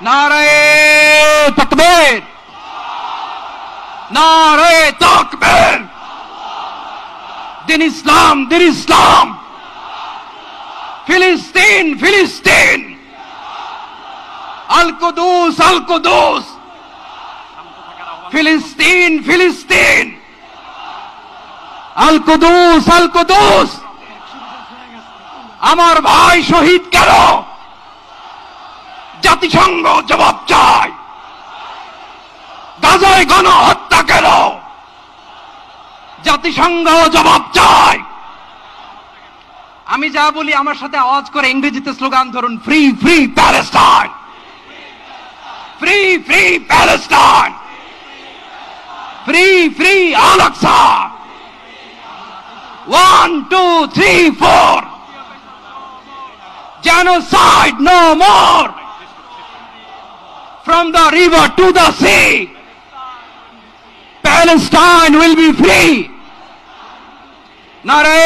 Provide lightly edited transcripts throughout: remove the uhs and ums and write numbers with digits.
নারায়ে তাকবীর, নারায়ে তাকবীর। দিন ইসলাম, দিন ইসলাম। ফিলিস্তিন, ফিলিস্তিন। আল কুদুস, আল কুদুস। ফিলিস্তিন, ফিলিস্তিন। আল কুদুস, আল কুদুস। আমার ভাই শহীদ কেন? জাতিসংঘ জবাব চায়। গাজায় গণহত্যা কেন? জাতিসংঘ জবাব চায়। আমি যা বলি আমার সাথে আওয়াজ করে ইংরেজিতে স্লোগান ধরুন, free free Palestine, free free Palestine, free free Al Aqsa. 1 2 3 4, genocide no more. From the river to the sea, Palestine will be free. Nare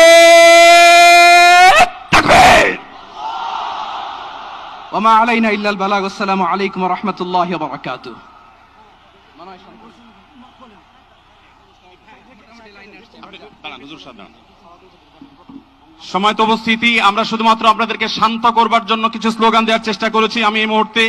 takbir. Wa ma alayna illa al-balagh. Assalamu alaykum wa rahmatullahi wa barakatuh. সময়ত উপস্থিতি, আমরা শুধুমাত্র আপনাদেরকে শান্ত করবার জন্য কিছু slogan দেওয়ার চেষ্টা করেছি। আমি এই মুহূর্তে